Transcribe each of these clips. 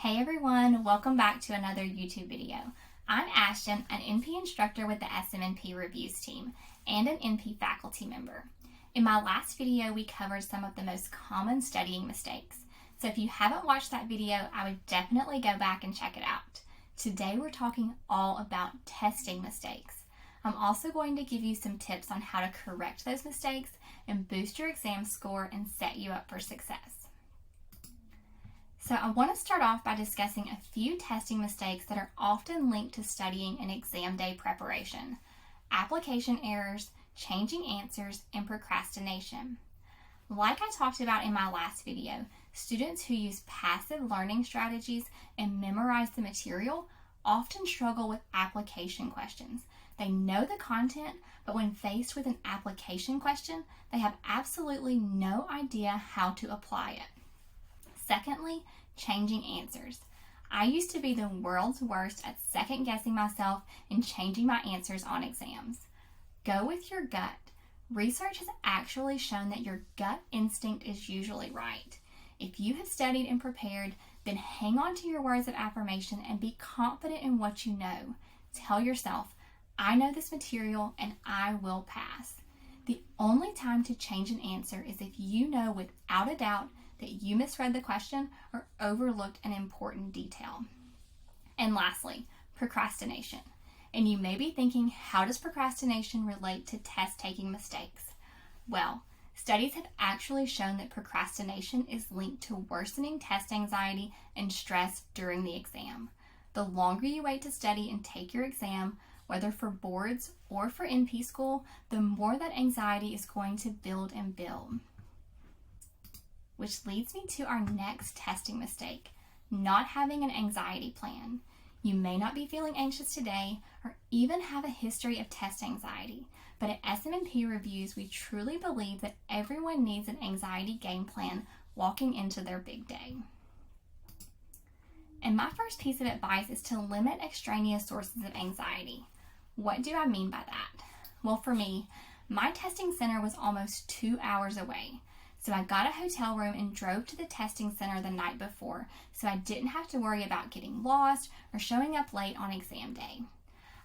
Hey everyone, welcome back to another YouTube video. I'm Ashton, an NP instructor with the SMNP reviews team and an NP faculty member. In my last video, we covered some of the most common studying mistakes. So if you haven't watched that video, I would definitely go back and check it out. Today we're talking all about testing mistakes. I'm also going to give you some tips on how to correct those mistakes and boost your exam score and set you up for success. So I want to start off by discussing a few testing mistakes that are often linked to studying and exam day preparation: application errors, changing answers, and procrastination. Like I talked about in my last video, students who use passive learning strategies and memorize the material often struggle with application questions. They know the content, but when faced with an application question, they have absolutely no idea how to apply it. Secondly, changing answers. I used to be the world's worst at second guessing myself and changing my answers on exams. Go with your gut. Research has actually shown that your gut instinct is usually right. If you have studied and prepared, then hang on to your words of affirmation and be confident in what you know. Tell yourself, I know this material and I will pass. The only time to change an answer is if you know without a doubt that you misread the question or overlooked an important detail. And lastly, procrastination. And you may be thinking, how does procrastination relate to test-taking mistakes? Well, studies have actually shown that procrastination is linked to worsening test anxiety and stress during the exam. The longer you wait to study and take your exam, whether for boards or for NP school, the more that anxiety is going to build and build. Which leads me to our next testing mistake: not having an anxiety plan. You may not be feeling anxious today or even have a history of test anxiety, but at SMNP Reviews, we truly believe that everyone needs an anxiety game plan walking into their big day. And my first piece of advice is to limit extraneous sources of anxiety. What do I mean by that? Well, for me, my testing center was almost 2 hours away. So I got a hotel room and drove to the testing center the night before, so I didn't have to worry about getting lost or showing up late on exam day.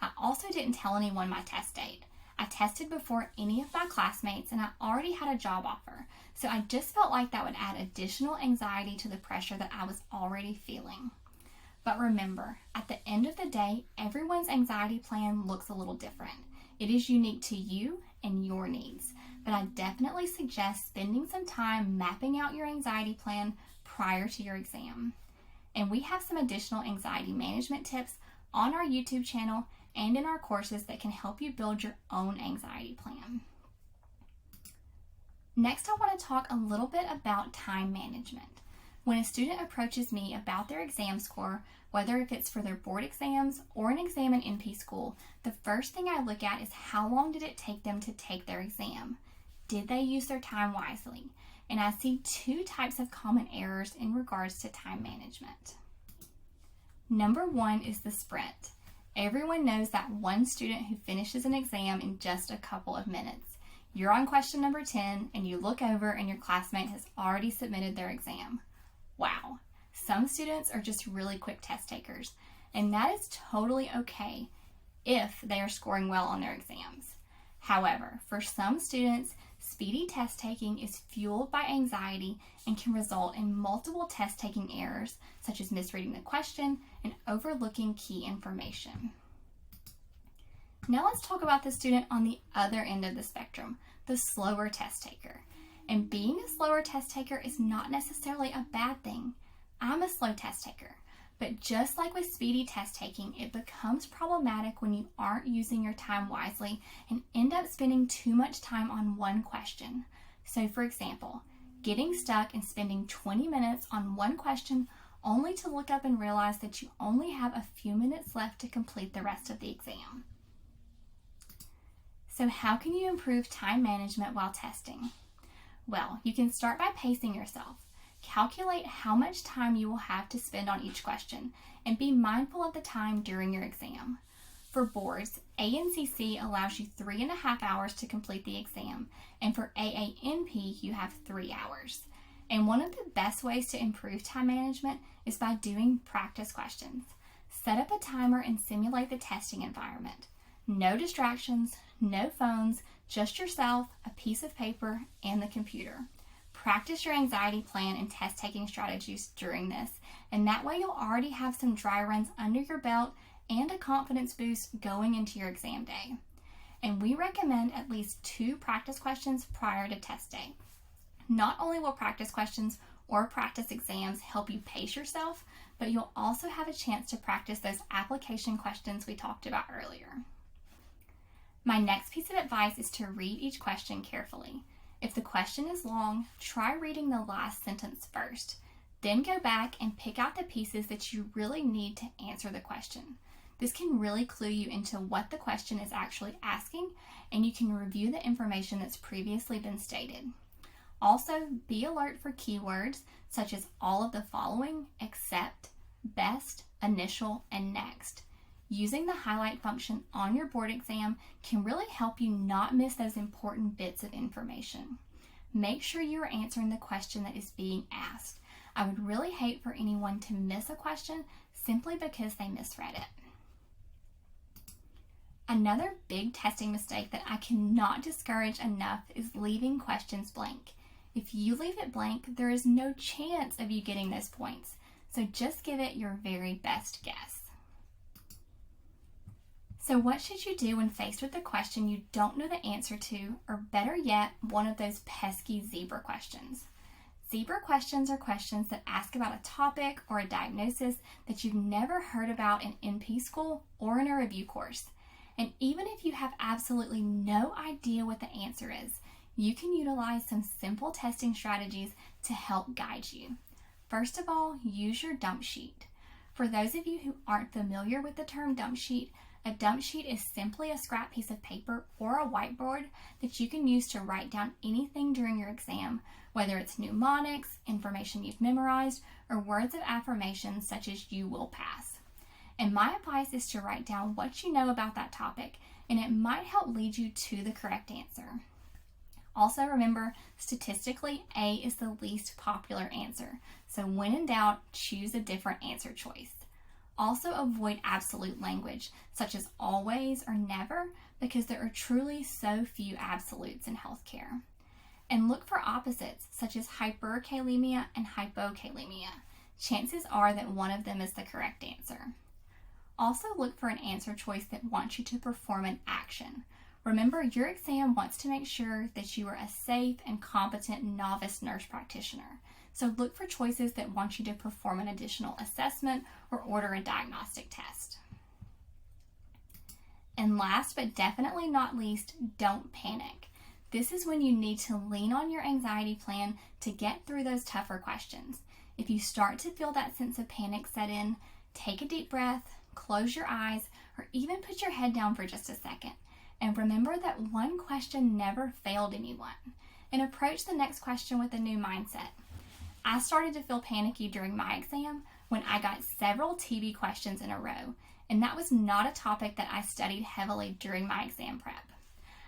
I also didn't tell anyone my test date. I tested before any of my classmates and I already had a job offer, so I just felt like that would add additional anxiety to the pressure that I was already feeling. But remember, at the end of the day, everyone's anxiety plan looks a little different. It is unique to you and your needs. But I definitely suggest spending some time mapping out your anxiety plan prior to your exam. And we have some additional anxiety management tips on our YouTube channel and in our courses that can help you build your own anxiety plan. Next, I want to talk a little bit about time management. When a student approaches me about their exam score, whether if it's for their board exams or an exam in NP school, the first thing I look at is how long did it take them to take their exam? Did they use their time wisely? And I see two types of common errors in regards to time management. Number one is the sprint. Everyone knows that one student who finishes an exam in just a couple of minutes. You're on question number 10 and you look over and your classmate has already submitted their exam. Wow, some students are just really quick test takers, and that is totally okay if they are scoring well on their exams. However, for some students, speedy test taking is fueled by anxiety and can result in multiple test taking errors, such as misreading the question and overlooking key information. Now let's talk about the student on the other end of the spectrum, the slower test taker. And being a slower test taker is not necessarily a bad thing. I'm a slow test taker. But just like with speedy test taking, it becomes problematic when you aren't using your time wisely and end up spending too much time on one question. So for example, getting stuck and spending 20 minutes on one question only to look up and realize that you only have a few minutes left to complete the rest of the exam. So how can you improve time management while testing? Well, you can start by pacing yourself. Calculate how much time you will have to spend on each question and be mindful of the time during your exam. For boards, ANCC allows you 3.5 hours to complete the exam, and for AANP, you have 3 hours. And one of the best ways to improve time management is by doing practice questions. Set up a timer and simulate the testing environment. No distractions, no phones, just yourself, a piece of paper, and the computer. Practice your anxiety plan and test-taking strategies during this, and that way you'll already have some dry runs under your belt and a confidence boost going into your exam day. And we recommend at least 2 practice questions prior to test day. Not only will practice questions or practice exams help you pace yourself, but you'll also have a chance to practice those application questions we talked about earlier. My next piece of advice is to read each question carefully. If the question is long, try reading the last sentence first. Then go back and pick out the pieces that you really need to answer the question. This can really clue you into what the question is actually asking, and you can review the information that's previously been stated. Also, be alert for keywords such as all of the following, except, best, initial, and next. Using the highlight function on your board exam can really help you not miss those important bits of information. Make sure you are answering the question that is being asked. I would really hate for anyone to miss a question simply because they misread it. Another big testing mistake that I cannot discourage enough is leaving questions blank. If you leave it blank, there is no chance of you getting those points, so just give it your very best guess. So what should you do when faced with a question you don't know the answer to, or better yet, one of those pesky zebra questions? Zebra questions are questions that ask about a topic or a diagnosis that you've never heard about in NP school or in a review course. And even if you have absolutely no idea what the answer is, you can utilize some simple testing strategies to help guide you. First of all, use your dump sheet. For those of you who aren't familiar with the term dump sheet, a dump sheet is simply a scrap piece of paper or a whiteboard that you can use to write down anything during your exam, whether it's mnemonics, information you've memorized, or words of affirmation such as "you will pass." And my advice is to write down what you know about that topic, and it might help lead you to the correct answer. Also remember, statistically, A is the least popular answer, so when in doubt, choose a different answer choice. Also avoid absolute language, such as always or never, because there are truly so few absolutes in healthcare. And look for opposites, such as hyperkalemia and hypokalemia. Chances are that one of them is the correct answer. Also look for an answer choice that wants you to perform an action. Remember, your exam wants to make sure that you are a safe and competent novice nurse practitioner. So look for choices that want you to perform an additional assessment or order a diagnostic test. And last but definitely not least, don't panic. This is when you need to lean on your anxiety plan to get through those tougher questions. If you start to feel that sense of panic set in, take a deep breath, close your eyes, or even put your head down for just a second. And remember that one question never failed anyone. And approach the next question with a new mindset. I started to feel panicky during my exam when I got several TB questions in a row, and that was not a topic that I studied heavily during my exam prep.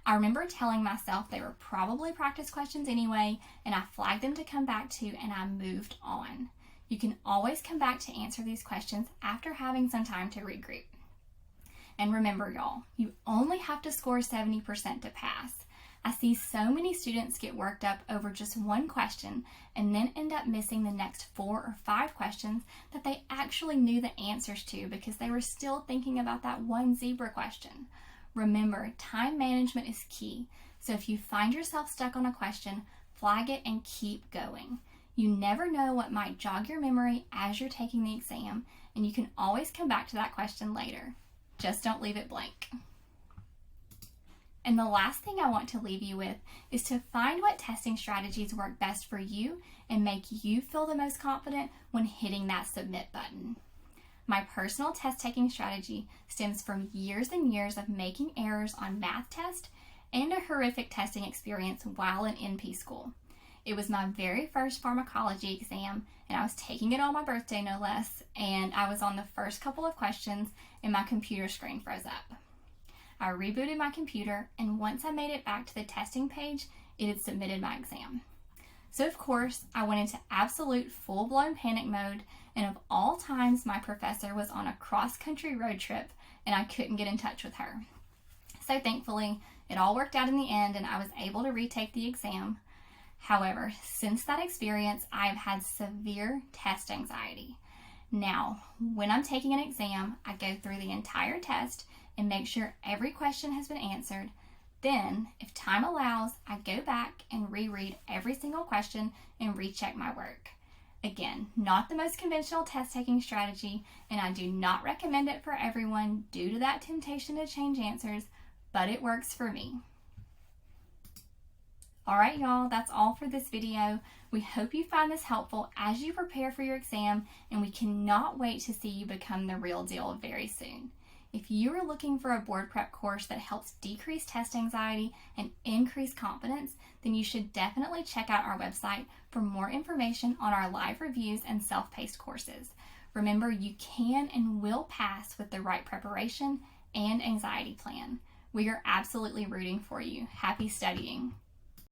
I remember telling myself they were probably practice questions anyway, and I flagged them to come back to, and I moved on. You can always come back to answer these questions after having some time to regroup. And remember, y'all, you only have to score 70% to pass. I see so many students get worked up over just one question and then end up missing the next 4 or 5 questions that they actually knew the answers to because they were still thinking about that one zebra question. Remember, time management is key. So if you find yourself stuck on a question, flag it and keep going. You never know what might jog your memory as you're taking the exam, and you can always come back to that question later. Just don't leave it blank. And the last thing I want to leave you with is to find what testing strategies work best for you and make you feel the most confident when hitting that submit button. My personal test-taking strategy stems from years and years of making errors on math tests and a horrific testing experience while in NP school. It was my very first pharmacology exam, and I was taking it on my birthday, no less, and I was on the first couple of questions, and my computer screen froze up. I rebooted my computer, and once I made it back to the testing page, it had submitted my exam. So of course, I went into absolute full-blown panic mode, and of all times, my professor was on a cross-country road trip and I couldn't get in touch with her. So thankfully, it all worked out in the end and I was able to retake the exam. However, since that experience, I've had severe test anxiety. Now, when I'm taking an exam, I go through the entire test and make sure every question has been answered. Then, if time allows, I go back and reread every single question and recheck my work. Again, not the most conventional test-taking strategy, and I do not recommend it for everyone due to that temptation to change answers, but it works for me. Alright y'all, that's all for this video. We hope you find this helpful as you prepare for your exam, and we cannot wait to see you become the real deal very soon. If you are looking for a board prep course that helps decrease test anxiety and increase confidence, then you should definitely check out our website for more information on our live reviews and self-paced courses. Remember, you can and will pass with the right preparation and anxiety plan. We are absolutely rooting for you. Happy studying.